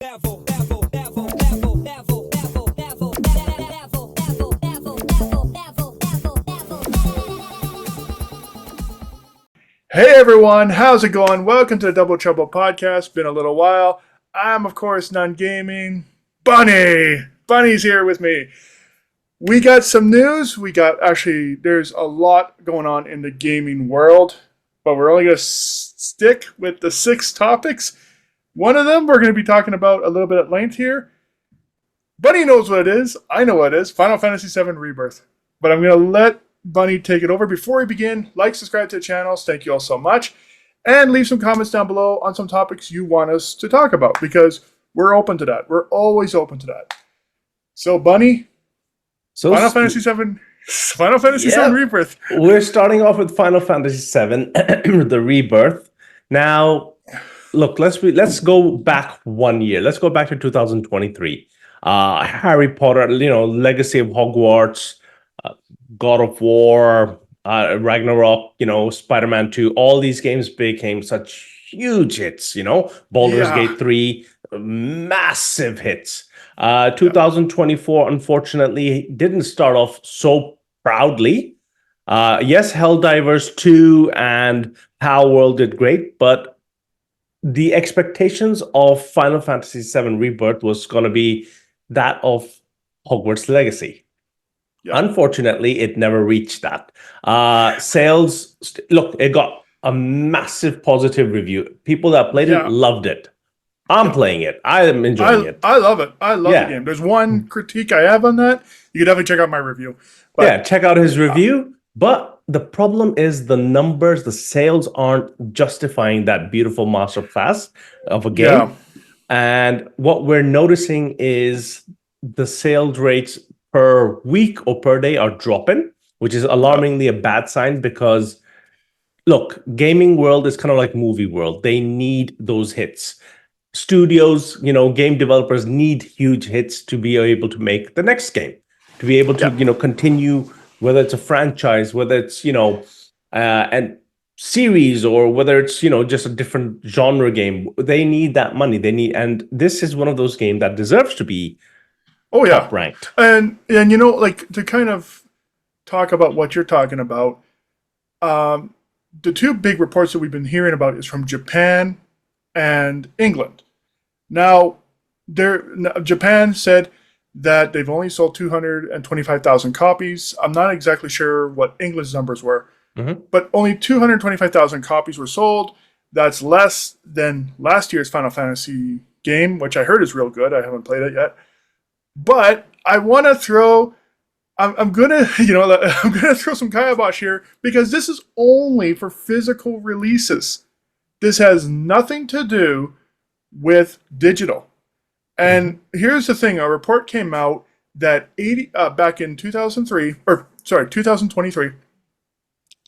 Hey everyone, how's it going? Welcome to the Double Trouble Podcast. Been a little while. I'm, of course, None Gaming. Bunny! Bunny's here with me. We got some news. There's a lot going on in the gaming world, but we're only going to stick with the 6 topics. One of them we're going to be talking about a little bit at length here. Bunny knows what it is. I know what it is. Final Fantasy VII Rebirth. But I'm going to let Bunny take it over. Before we begin, subscribe to the channel. Thank you all so much. And leave some comments down below on some topics you want us to talk about, because we're open to that. We're always open to that. So, Bunny, Final Fantasy VII Rebirth. We're starting off with Final Fantasy VII, the Rebirth. Now, look, let's go back 1 year. Let's go back to 2023. Harry Potter, Legacy of Hogwarts, God of War, Ragnarok, Spider-Man 2, all these games became such huge hits, Baldur's Gate 3, massive hits. 2024, unfortunately, didn't start off so proudly. Yes, Helldivers 2 and Palworld did great, but the expectations of Final Fantasy VII Rebirth was going to be that of Hogwarts Legacy. Yeah. Unfortunately, it never reached that. Sales, it got a massive positive review. People that played it loved it. I'm playing it. I am enjoying it. I love it. I love the game. There's one critique I have on that. You can definitely check out my review. But, check out his review. But the problem is the numbers, the sales aren't justifying that beautiful masterclass of a game. Yeah. And what we're noticing is the sales rates per week or per day are dropping, which is alarmingly a bad sign, because look, gaming world is kind of like movie world. They need those hits. Studios, game developers need huge hits to be able to make the next game, to be able to, continue, whether it's a franchise, whether it's, and series, or whether it's, just a different genre game. They need that money. And this is one of those games that deserves to be top ranked. And to kind of talk about what you're talking about, the 2 big reports that we've been hearing about is from Japan and England. Now, Japan said that they've only sold 225,000 copies. I'm not exactly sure what England's numbers were, but only 225,000 copies were sold. That's less than last year's Final Fantasy game, which I heard is real good. I haven't played it yet. But I want to throw, I'm gonna throw some kibosh here, because this is only for physical releases. This has nothing to do with digital. And here's the thing: a report came out that back in 2023,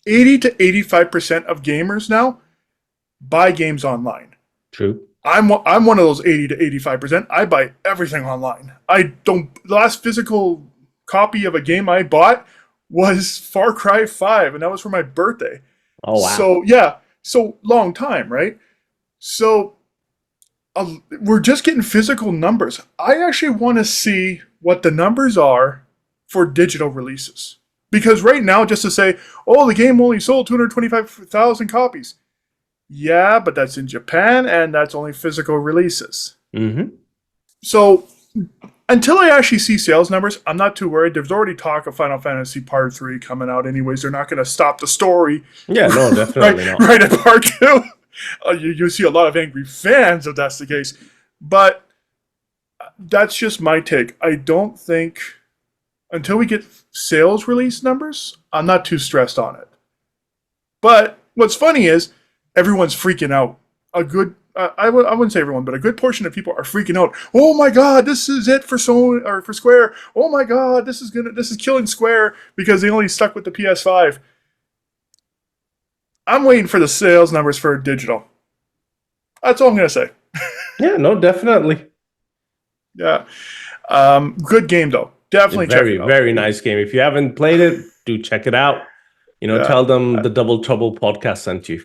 80 to 85% of gamers now buy games online. True. I'm one of those 80 to 85%. I buy everything online. The last physical copy of a game I bought was Far Cry 5, and that was for my birthday. Oh, wow. So long time, right? So we're just getting physical numbers. I actually want to see what the numbers are for digital releases. Because right now, just to say, the game only sold 225,000 copies. Yeah, but that's in Japan, and that's only physical releases. So until I actually see sales numbers, I'm not too worried. There's already talk of Final Fantasy Part 3 coming out anyways. They're not going to stop the story. Yeah, no, definitely not. Right at Part 2. You see a lot of angry fans if that's the case. But that's just my take. I don't think, until we get sales release numbers, I'm not too stressed on it. But what's funny is, everyone's freaking out. I wouldn't say everyone, but a good portion of people are freaking out. Oh my God, this is it for Square. Oh my God, this is killing Square because they only stuck with the PS5. I'm waiting for the sales numbers for digital. That's all I'm gonna say. Yeah, no, definitely. Yeah, good game though. Definitely check it out. Very nice game. If you haven't played it, do check it out. Tell them the Double Trouble podcast sent you.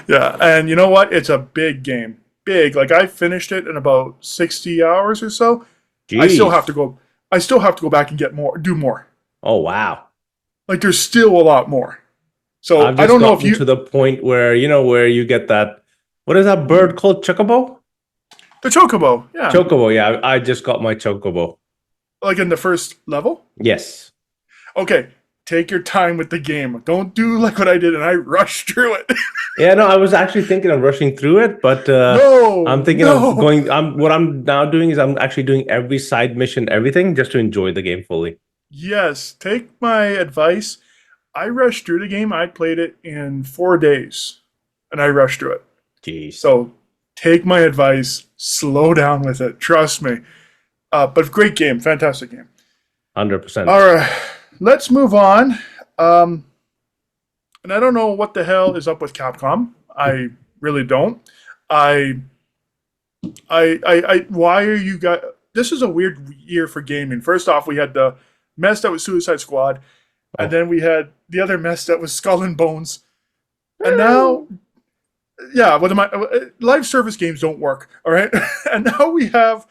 Yeah, and you know what? It's a big game. big. Like I finished it in about 60 hours or so. I still have Jeez. to go. I still have to go back and get more, do more. Oh wow. Like there's still a lot more. So I've I just don't know if gotten to you the point where where you get that. What is that bird called? Chocobo? the chocobo, yeah, Chocobo. Yeah, I just got my chocobo. like in the first level. Yes. Okay, take your time with the game. Don't do like what I did and I rushed through it. Yeah, no, I was actually thinking of rushing through it, but I'm No, thinking of no. going. What I'm now doing is I'm actually doing every side mission, everything, just to enjoy the game fully. Yes, take my advice. I rushed through the game. I played it in 4 days, and I rushed through it. Jeez, So take my advice. Slow down with it. Trust me. But great game, fantastic game. 100%. All right, let's move on. Um, and I don't know what the hell is up with Capcom. I really don't. I, why are you guys? This is a weird year for gaming. First off, we had the mess that was Suicide Squad, and Oh, then we had the other mess that was Skull and Bones, and now, yeah, what am I? Live service games don't work. All right, and now we have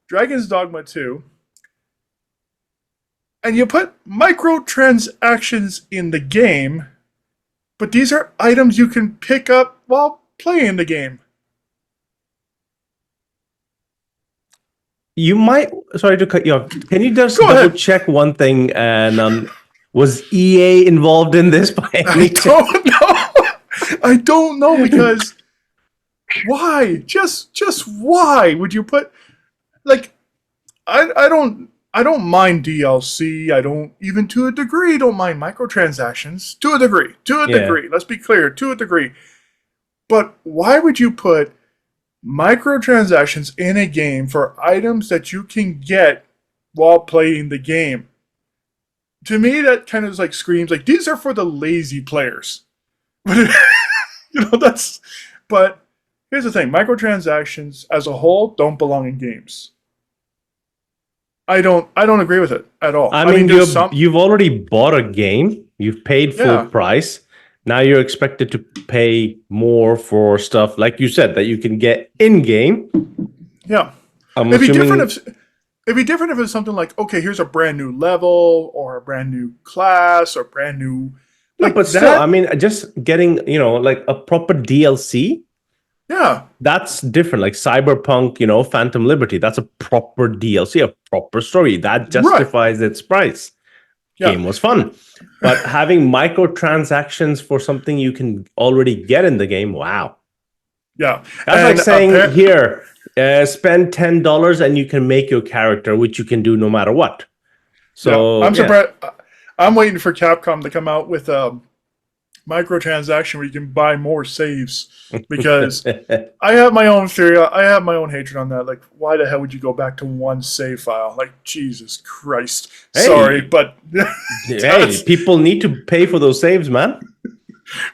Dragon's Dogma 2, and you put microtransactions in the game, but these are items you can pick up while playing the game. you might. Sorry to cut you off. Can you just Go double ahead. check one thing? And was EA involved in this by I any chance? don't know. I don't know because why? Just why would you put like I don't mind DLC. I don't even to a degree don't mind microtransactions. To a degree. To a Yeah. degree. Let's be clear, to a degree. But why would you put microtransactions in a game for items that you can get while playing the game? To me that kind of like screams like these are for the lazy players. That's but here's the thing, microtransactions as a whole don't belong in games. I don't agree with it at all. I I mean mean, there's some, you've already bought a game. You've paid full yeah, price. Now you're expected to pay more for stuff, like you said, that you can get in game. yeah. I'm It'd be different assuming, if it'd be different if it's something like, okay, here's a brand new level or a brand new class or brand new no, like but still, I that. mean, just getting, like a proper DLC, Yeah. that's different. Like Cyberpunk, Phantom Liberty, that's a proper DLC, a proper story that Right. justifies its price. Yeah. Game was fun. But having microtransactions for something you can already get in the game, wow. Yeah. That's like And saying, here, spend $10 and you can make your character, which you can do no matter what. yeah, So, I'm yeah. surprised. I'm waiting for Capcom to come out with a microtransaction where you can buy more saves because I have my own theory. I have my own hatred on that. Like, why the hell would you go back to one save file? Like, Jesus Christ. Sorry, Hey, but hey, people need to pay for those saves, man.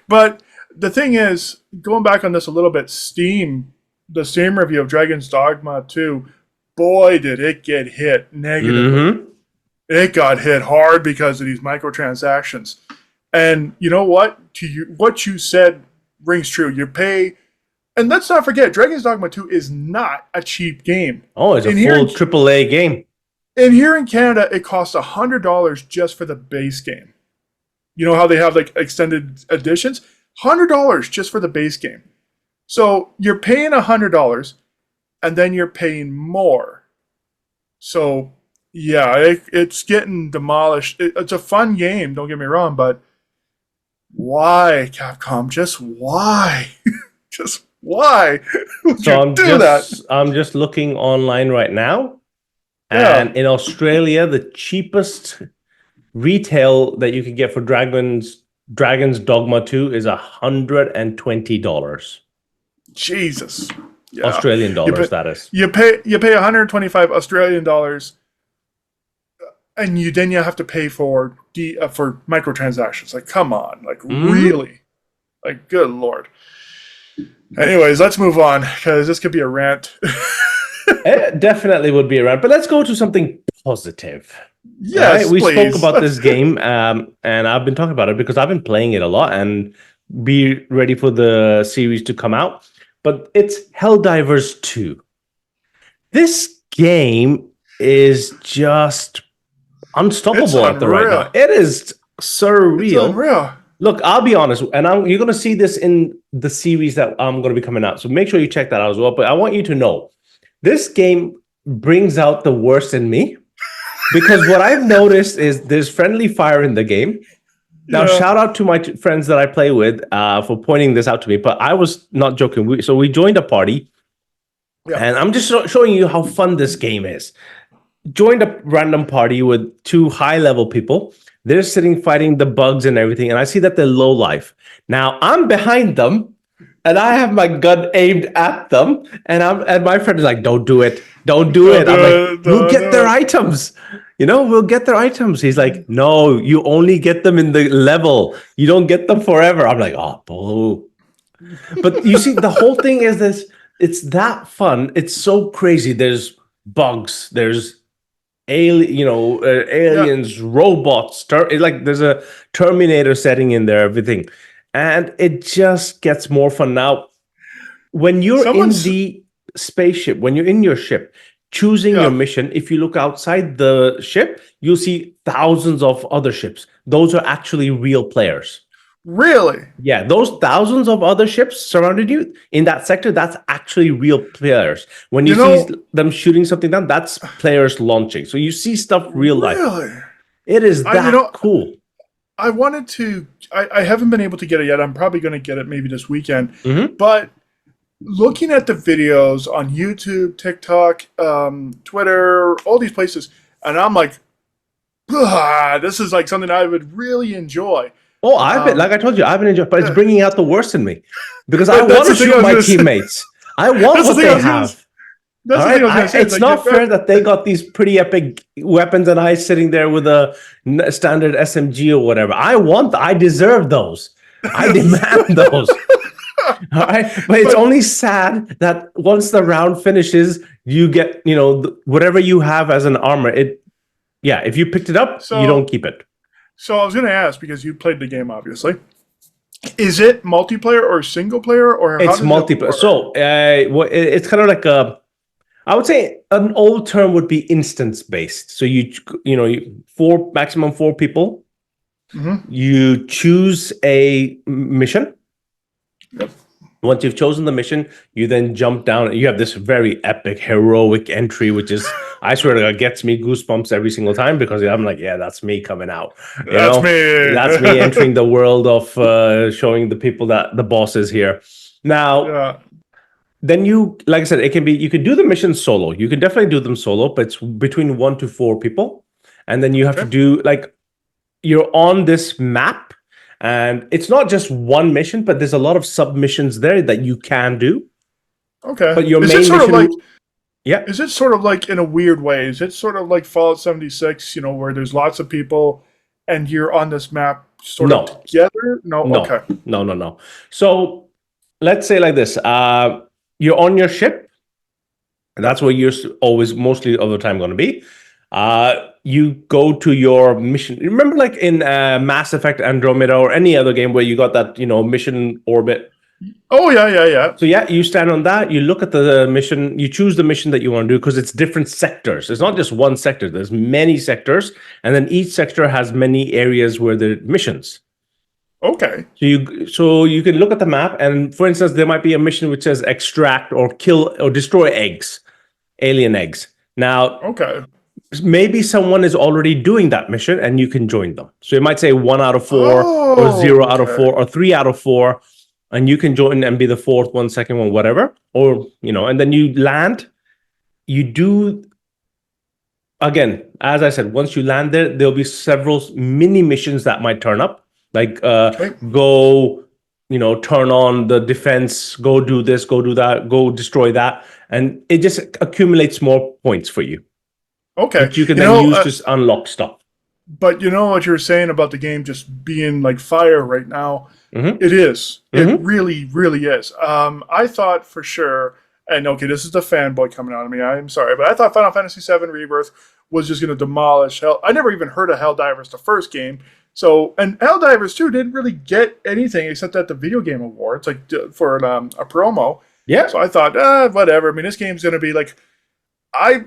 but the thing is, going back on this a little bit, the Steam review of Dragon's Dogma 2, boy, did it get hit negatively. Mm-hmm. It got hit hard because of these microtransactions. And you know what? To you, what you said rings true. You pay, and let's not forget, Dragon's Dogma 2 is not a cheap game. Oh, it's a In here, full AAA game. here in Canada, it costs $100 just for the base game. You know how they have like extended editions? $100 just for the base game. So you're paying $100, and then you're paying more. So yeah, it's getting demolished. It's a fun game. Don't get me wrong, but why, Capcom? Just why? Just why would So you do that? I'm just looking online right now. Yeah. And in Australia, the cheapest retail that you can get for Dragon's Dogma 2 is $120. Jesus. Yeah. Australian You dollars, pay that is. you pay 125 Australian dollars, and then you have to pay for microtransactions. Like, come on, like Mhm. really, like good lord. Anyways, let's move on because this could be a rant. It definitely would be around, but let's go to something positive. Right? Yes, We spoke please. about this game, and I've been talking about it because I've been playing it a lot and be ready for the series to come out. but it's Helldivers 2. This game is just It's unstoppable at the right now. unreal. It is It's surreal. unreal. Look, I'll be honest, and you're going to see this in the series that I'm going to be coming out. So make sure you check that out as well. But I want you to know this game brings out the worst in me because what I've noticed is there's friendly fire in the game. Now, Yeah. shout out to my friends that I play with for pointing this out to me. But I was not joking. So we joined a party, Yeah. and I'm just showing you how fun this game is. Joined a random party with two high-level people. They're sitting fighting the bugs and everything, and I see that they're low life. Now I'm behind them, and I have my gun aimed at them, and my friend is like, "Don't do it, don't do it." I'm like, "We'll get their items, we'll get their items." He's like, "No, you only get them in the level. You don't get them forever." I'm like, "Oh, boo." But you see, the whole thing is this. It's that fun. It's so crazy. There's bugs. There's aliens, robots, like there's a Terminator setting in there, everything. And it just gets more fun. Now, when you're in the spaceship, when you're in your ship, choosing your mission, if you look outside the ship, you'll see thousands of other ships. Those are actually real players. Really? Yeah, those thousands of other ships surrounding you in that sector, that's actually real players. When you see them shooting something down, that's players launching. So you see stuff real life. Really? It is that cool. I wanted to, I haven't been able to get it yet. I'm probably going to get it maybe this weekend. Mm-hmm. But looking at the videos on YouTube, TikTok, Twitter, all these places, and I'm like, this is like something I would really enjoy. Oh, like I told you, I've been enjoying, but it's bringing out the worst in me because I want to shoot my teammates. I want what they have. That's the thing I was going to say. It's not fair that they got these pretty epic weapons and I sitting there with a standard SMG or whatever. I deserve those. I demand those. All right, but it's only sad that once the round finishes, you get whatever you have as an armor. If you picked it up, you don't keep it. So I was going to ask, because you played the game, obviously. Is it multiplayer or single player, or it's multiplayer? So it's kind of like I would say an old term would be instance based. So maximum 4 people. Mm-hmm. You choose a mission. Yep. Once you've chosen the mission, you then jump down. You have this very epic, heroic entry, which is, I swear to God, gets me goosebumps every single time because I'm like, yeah, that's me coming out. That's me. That's me entering the world of showing the people that the boss is here. Now, then like I said, you can do the mission solo. You can definitely do them solo, but it's between 1 to 4 people. And then you have to do, you're on this map. And it's not just one mission, but there's a lot of submissions there that you can do. Okay. But your main mission... Is it sort of like, in a weird way, is it sort of like Fallout 76, where there's lots of people and you're on this map sort of together? No. Okay. No. So let's say like this. You're on your ship. And that's where you're always mostly of the time going to be. You go to your mission. Remember, like in Mass Effect Andromeda or any other game where you got that, mission orbit. Oh, yeah. So you stand on that. You look at the mission. You choose the mission that you want to do because it's different sectors. It's not just one sector. There's many sectors, and then each sector has many areas where there are missions. Okay. So you can look at the map, and for instance, there might be a mission which says extract or kill or destroy eggs, alien eggs. Now, maybe someone is already doing that mission and you can join them. So it might say 1 out of 4 or 0 out of 4 or 3 out of 4. And you can join and be the 4th one, 2nd one, whatever. Or, and then you land. You do, again, as I said, once you land there, there'll be several mini missions that might turn up. Like go, turn on the defense, go do this, go do that, go destroy that. And it just accumulates more points for you. Okay. That you can then use to unlock stuff. But you know what you're saying about the game just being like fire right now? Mm-hmm. It is. Mm-hmm. It really, really is. I thought for sure, and okay, this is the fanboy coming out of me. I'm sorry, but I thought Final Fantasy VII Rebirth was just going to demolish Hell. I never even heard of Helldivers, the first game. So, and Helldivers 2 didn't really get anything except at the Video Game Awards, like for a promo. Yeah, So I thought, whatever. I mean, this game's going to be like, I,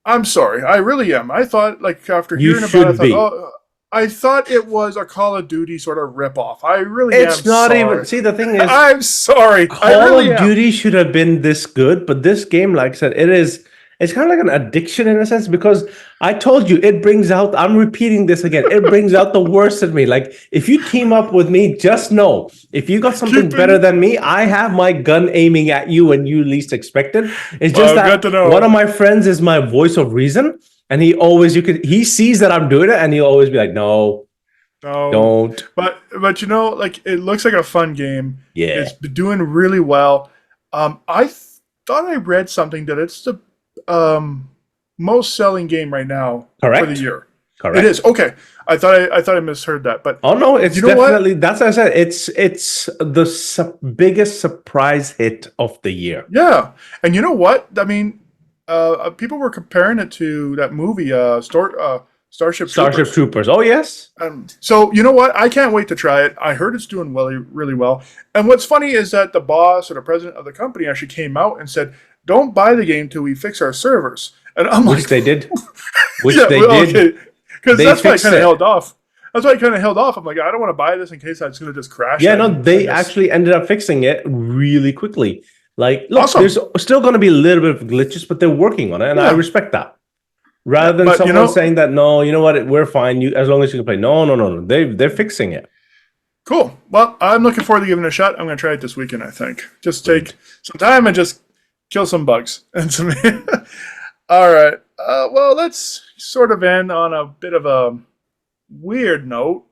I'm sorry, I really am. I thought, like, after you hearing about it, I should thought, be. oh, I thought it was a Call of Duty sort of ripoff. I really am It's not even. sorry. See, the thing is, I'm sorry. I Call really of am. Duty should have been this good, but this game, like I said, it is. It's kind of like an addiction in a sense because I told you it brings out. I'm repeating this again. It brings out the worst in me. Like if you team up with me, just know if you got something better Keeping, than me, I have my gun aiming at you when you least expect it. It's just well, good that to one of know. my friends is my voice of reason, and he sees that I'm doing it, and he'll always be like, "No, No, don't." but you know, like it looks like a fun game. Yeah, It's doing really well. I thought I read something that it's the most selling game right now for the correct, year. It is correct. okay. I thought I misheard that, but Oh no, it's you know what? definitely that's what I said. It's the biggest surprise hit of the year. Yeah, and you know what? I mean, people were comparing it to that movie, Starship Starship Troopers. Troopers. Oh yes. So you know what? I can't wait to try it. I heard it's doing really well. And what's funny is that the boss or the president of the company actually came out and said, "Don't buy the game till we fix our servers." And I'm Which like, they did. Which "Yeah, they well, did. okay," because They that's why I fixed kind of held it. off. That's why I kind of held off. I'm like, I don't want to buy this in case it's going to just crash. Yeah, no, And I they guess actually ended up fixing it really quickly. Like, look, awesome. there's still going to be a little bit of glitches, but they're working on it, and I Yeah, respect that. yeah. Rather than But someone saying that, no, you know what, we're fine. You as long as you can play. No, no, no, no. They're fixing it. cool. Well, I'm looking forward to giving it a shot. I'm going to try it this weekend. I think just take Good. some time and just kill some bugs and some. All right. Well, let's sort of end on a bit of a weird note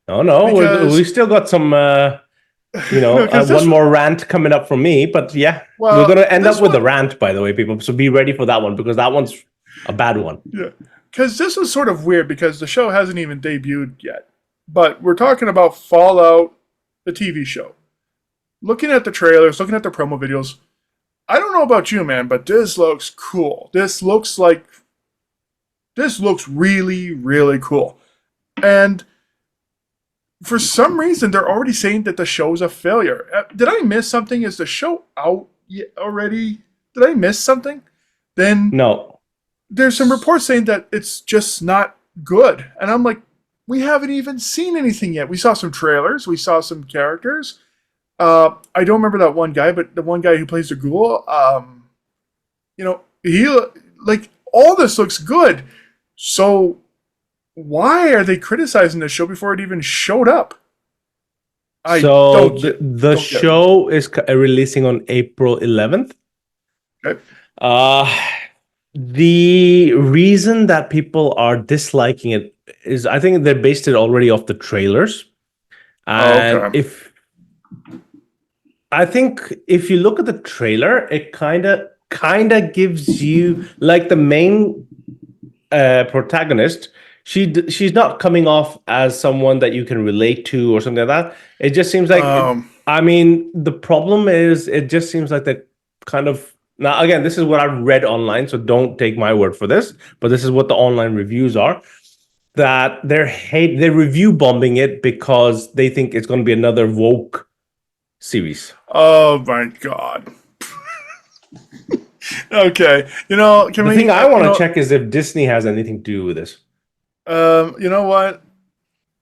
No, no, we because still got some. no, because One this more rant coming up from me. But yeah, we're well gonna end up this with the one rant, by the way, people. So be ready for that one because that one's a bad one. yeah because this is sort of weird because the show hasn't even debuted yet, but we're talking about Fallout, the TV show. Looking at the trailers, looking at the promo videos, I don't know about you, man, but this looks cool. This looks really cool, and for some reason they're already saying that the show's a failure. Did I miss something? Is the show out yet already? Did I miss something? Then No, there's some reports saying that it's just not good. And I'm like, we haven't even seen anything yet. We saw some trailers, we saw some characters. I don't remember that one guy, but the one guy who plays the ghoul, he like all this looks good. So why are they criticizing the show before it even showed up? I so don't the don't get it. show is releasing on April 11th. Okay. Uh, the reason that people are disliking it is I think they based it already off the trailers. And Okay. I think if you look at the trailer, it kind of gives you like the main protagonist. She's not coming off as someone that you can relate to or something like that. It just seems like Um. I mean the problem is it just seems like that kind of now again this is what I've read online, so don't take my word for this, but this is what the online reviews are that they're review bombing it because they think it's going to be another woke series. Oh my God. Okay. Can The thing we? I want to check is if Disney has anything to do with this. You know what?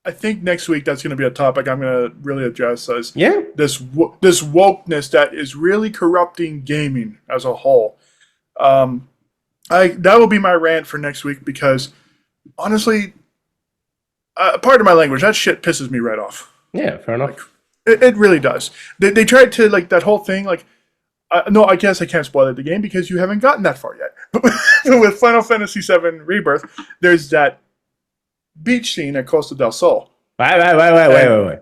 I think next week that's going to be a topic I'm going to really address as Yeah. this wokeness that is really corrupting gaming as a whole. Um, I that will be my rant for next week because honestly, pardon my language, that shit pisses me right off. Yeah, fair Like enough. it really does. They tried to like that whole thing like. No, I guess I can't spoil it the game because you haven't gotten that far yet. But with Final Fantasy VII Rebirth, there's that beach scene at Costa del Sol. Wait.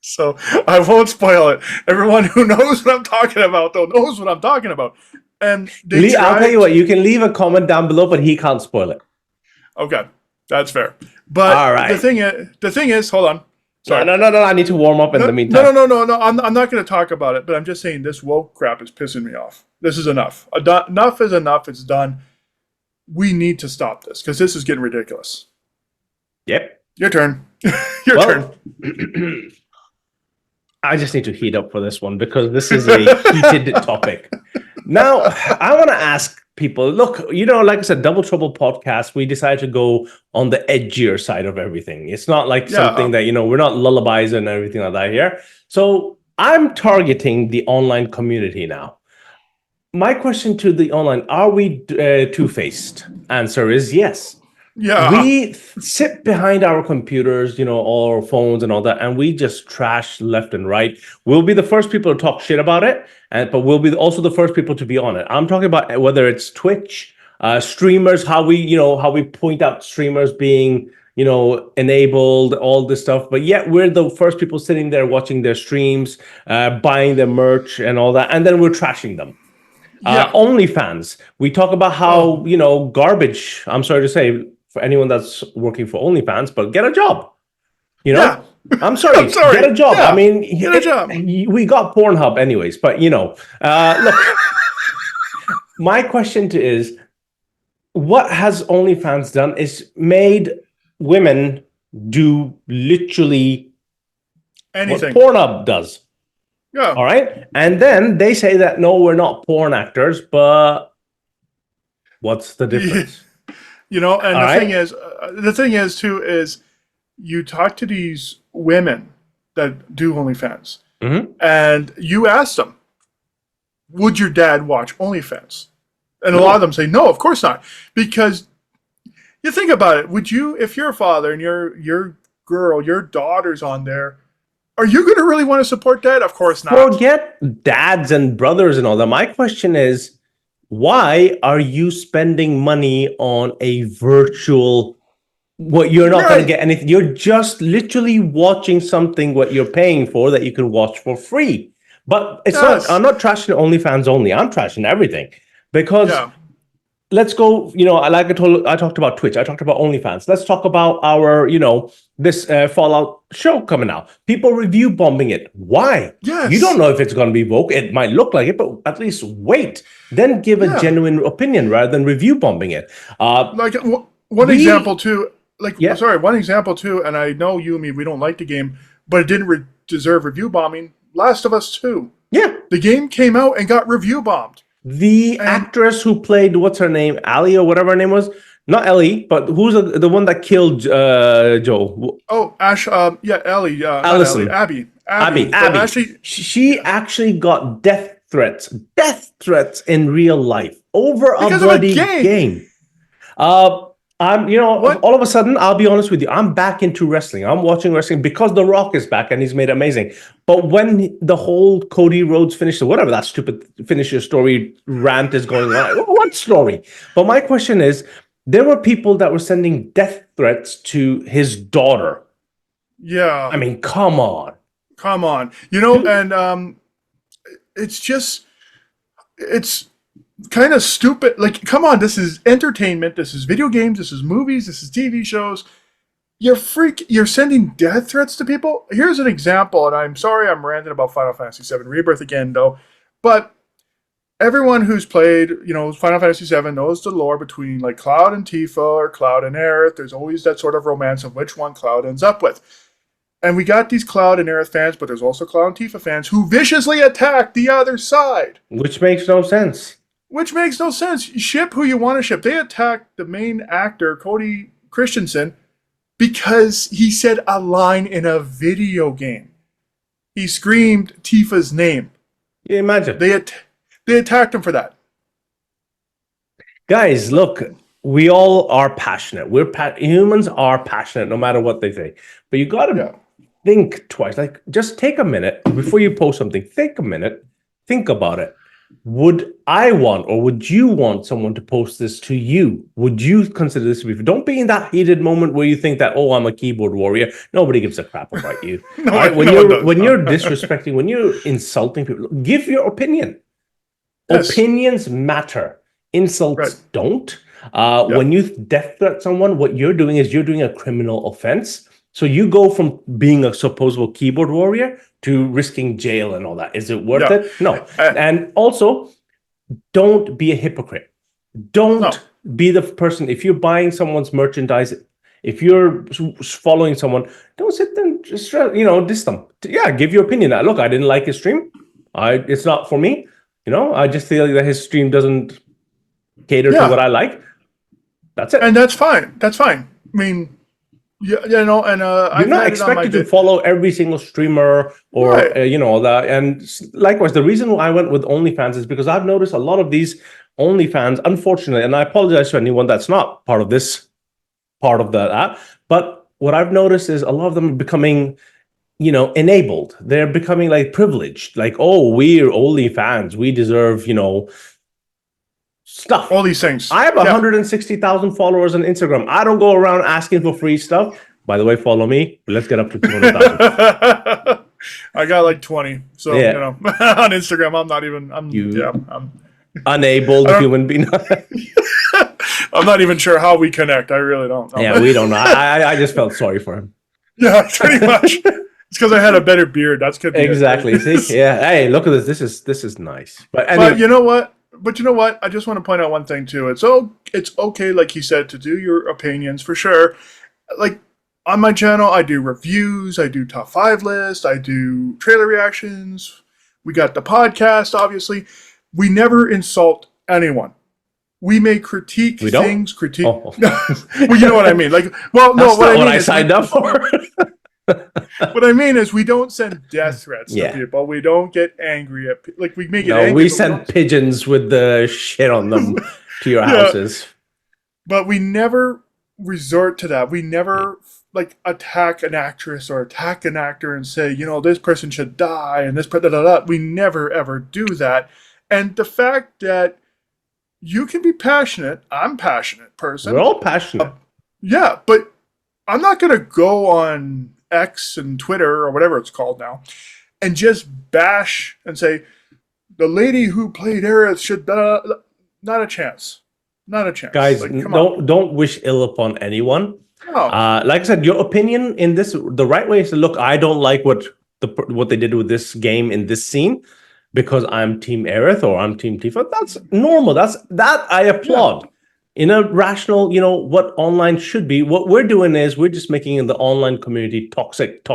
So I won't spoil it. Everyone who knows what I'm talking about, though, knows what I'm talking about. And they I'll tell you tried. what, you can leave a comment down below, but he can't spoil it. Okay, that's fair. But All the right. thing is, hold on. No, Sorry. no, no, no. I need to warm up in No, the no, meantime. no, no, no, no. I'm not going to talk about it, but I'm just saying this woke crap is pissing me off. This is enough. Enough is enough. It's done. We need to stop this because this is getting ridiculous. Yep. Your turn. Your turn. Well, I just need to heat up for this one because this is a heated topic. Now, I want to ask people, look, like I said, Double Trouble podcast, we decided to go on the edgier side of everything. It's not like something that, we're not lullabies and everything like that here. So I'm targeting the online community now. My question to the online, are we two-faced? Answer is yes. Yeah. We sit behind our computers, or phones and all that, and we just trash left and right. We'll be the first people to talk shit about it, but we'll be also the first people to be on it. I'm talking about whether it's Twitch, streamers, how we point out streamers being, enabled, all this stuff. But yet we're the first people sitting there watching their streams, buying their merch and all that, and then we're trashing them. OnlyFans, we talk about how, garbage, I'm sorry to say, for anyone that's working for OnlyFans, but get a job. I'm sorry, get a job. I mean, get a job. We got Pornhub anyways, but look, my question is, what has OnlyFans done is made women do literally anything what Pornhub does. Yeah. All right. And then they say that, no, we're not porn actors, but what's the difference? And the thing is too, is you talk to these women that do OnlyFans, and you ask them, would your dad watch OnlyFans? And a lot of them say, no, of course not. Because you think about it, would you, if you're a father and your girl, your daughter's on there, are you going to really want to support that? Of course not. Forget dads and brothers and all that. My question is, why are you spending money on a virtual, what you're not going to get anything? You're just literally watching something what you're paying for that you can watch for free. But it's not, I'm not trashing OnlyFans only. I'm trashing everything. Because let's go, like I talked about Twitch, I talked about OnlyFans. Let's talk about our, this Fallout show coming out. People review bombing it. Why? Yes. You don't know if it's going to be woke. It might look like it, but at least wait. Then give a genuine opinion rather than review bombing it. One example too, and I know you and me, we don't like the game, but it didn't deserve review bombing. Last of Us 2. Yeah. The game came out and got review bombed. The actress who played, what's her name, Allie or whatever her name was, not Ellie, but who's the one that killed Joe? Oh, Ellie, Allison, Abby. She actually got death threats in real life over a bloody game. All of a sudden, I'll be honest with you, I'm back into wrestling. I'm watching wrestling because The Rock is back and he's made it amazing. But when the whole Cody Rhodes finish, or whatever that stupid finish your story rant is going on, what story? But my question is, there were people that were sending death threats to his daughter. Yeah. I mean, come on. And it's kind of stupid. Like, come on, this is entertainment. This is video games. This is movies. This is TV shows. You're sending death threats to people. Here's an example, and I'm sorry I'm ranting about Final Fantasy VII Rebirth again, though. But everyone who's played, Final Fantasy VII knows the lore between like Cloud and Tifa or Cloud and Aerith. There's always that sort of romance of which one Cloud ends up with. And we got these Cloud and Aerith fans, but there's also Cloud and Tifa fans who viciously attack the other side. Which makes no sense. Ship who you want to ship. They attacked the main actor, Cody Christensen, because he said a line in a video game. He screamed Tifa's name. You imagine. They attacked him for that. Guys, look, we all are passionate. Humans are passionate no matter what they say. But you got to think twice. Like, just take a minute before you post something. Take a minute. Think about it. Would I want, or would you want someone to post this to you? Would you consider this to be? Don't be in that heated moment where you think that, oh, I'm a keyboard warrior. Nobody gives a crap about you. When you're disrespecting, when you're insulting people, give your opinion. Yes. Opinions matter. Insults don't. When you death threat someone, what you're doing is you're doing a criminal offense. So you go from being a supposed keyboard warrior to risking jail and all that. Is it worth it? No. And also, don't be a hypocrite. Don't be the person, if you're buying someone's merchandise, If you're following someone, don't sit there and just diss them. Yeah, give your opinion. Look, I didn't like his stream. It's not for me. I just feel that his stream doesn't cater to what I like. That's it. And that's fine. That's fine. I mean, and you're not expected to follow every single streamer or that. And likewise, the reason why I went with OnlyFans is because I've noticed a lot of these OnlyFans, unfortunately, and I apologize to anyone that's not part of this part of that. But what I've noticed is a lot of them are becoming, enabled. They're becoming like privileged. Like, oh, we're OnlyFans. We deserve, stuff. All these things. I have 160,000 followers on Instagram. I don't go around asking for free stuff. By the way, follow me. Let's get up to 200,000. I got like 20. So, on Instagram, I'm not even, I'm unable human being. I'm not even sure how we connect. I really don't know. Yeah, we don't know. I just felt sorry for him. Yeah, pretty much. It's because I had a better beard. That's could be exactly. See? Yeah. Hey, look at this. This is nice. But anyway. But you know what? I just want to point out one thing too. It's okay, like he said, to do your opinions for sure. Like on my channel, I do reviews, I do top 5 lists, I do trailer reactions. We got the podcast, obviously. We never insult anyone. We may critique things. Oh. Well, you know what I mean. Like, well, no, what I signed up for. What I mean is, we don't send death threats to people. We don't get angry at like we make it. No, we send pigeons with the shit on them to your houses. But we never resort to that. We never like attack an actress or attack an actor and say, this person should die and this We never ever do that. And the fact that you can be passionate, I'm a passionate person. We're all passionate. Yeah, but I'm not going to go on X and Twitter or whatever it's called now and just bash and say, the lady who played Aerith should... Not a chance. Not a chance. Guys, don't wish ill upon anyone. No. Like I said, your opinion in this, the right way is to look, I don't like what they did with this game in this scene because I'm Team Aerith or I'm Team Tifa. That's normal. That I applaud. In a rational, what online should be. What we're doing is we're just making the online community toxic.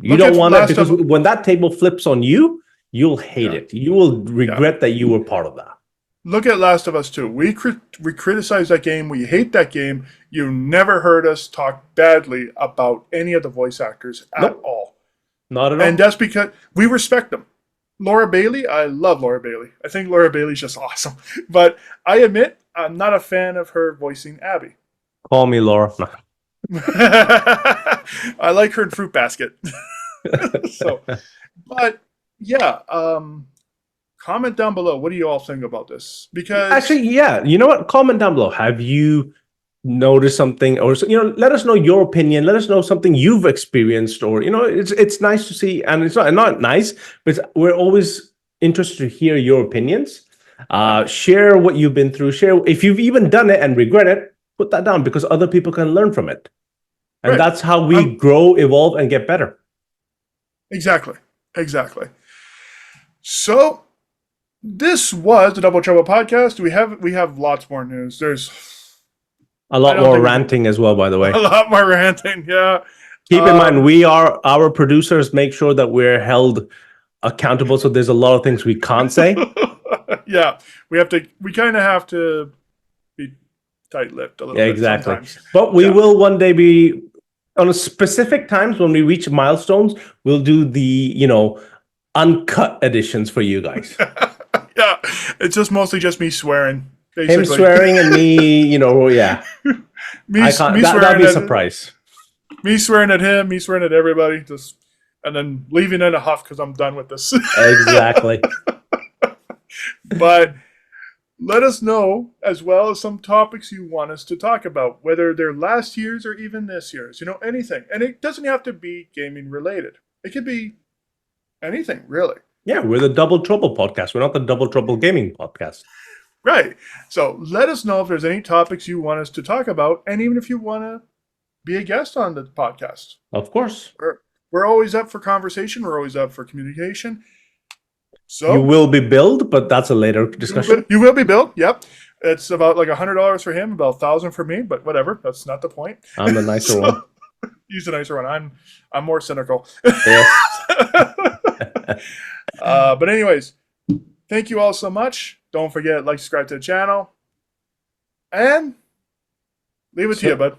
You don't want it because when that table flips on you, you'll hate it. You will regret that you were part of that. Look at Last of Us 2. We criticize that game. We hate that game. You never heard us talk badly about any of the voice actors at all. Not at all. And that's because we respect them. Laura Bailey, I love Laura Bailey. I think Laura Bailey's just awesome. But I admit, I'm not a fan of her voicing Abby. Call me Laura. I like her in Fruit Basket. But yeah, comment down below. What do you all think about this? Because actually, you know what? Comment down below. Have you noticed something, or let us know your opinion. Let us know something you've experienced, or it's nice to see, and it's not nice, but we're always interested to hear your opinions. Share what you've been through. Share if you've even done it and regret it. Put that down because other people can learn from it, and that's how we grow, evolve, and get better. Exactly. So this was the Double Trouble podcast. We have lots more news. There's a lot more ranting as well, by the way. A lot more ranting, yeah. Keep in mind, our producers make sure that we're held accountable. So there's a lot of things we can't say. Yeah, we kind of have to be tight-lipped a little bit. Exactly. Sometimes. But we will one day be on a specific times when we reach milestones. We'll do the uncut editions for you guys. Yeah, it's just mostly just me swearing. Basically. Him swearing and me, yeah. That'd be a surprise. Me swearing at him, me swearing at everybody, and then leaving in a huff because I'm done with this. Exactly. But let us know as well as some topics you want us to talk about, whether they're last year's or even this year's, anything. And it doesn't have to be gaming related. It could be anything, really. Yeah, we're the Double Trouble podcast. We're not the Double Trouble Gaming podcast. Right. So let us know if there's any topics you want us to talk about, and even if you want to be a guest on the podcast. Of course. We're always up for conversation. We're always up for communication. So you will be billed, but that's a later discussion. You will be billed, yep. It's about like $100 for him, about 1,000 for me, but whatever. That's not the point. I'm the nicer one. He's the nicer one. I'm more cynical. Yes. But anyways, thank you all so much. Don't forget, like, subscribe to the channel, and leave it to you, bud.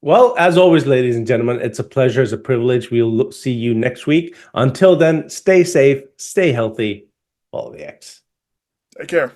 Well, as always, ladies and gentlemen, it's a pleasure, it's a privilege. We'll see you next week. Until then, stay safe, stay healthy. Follow the X. Take care.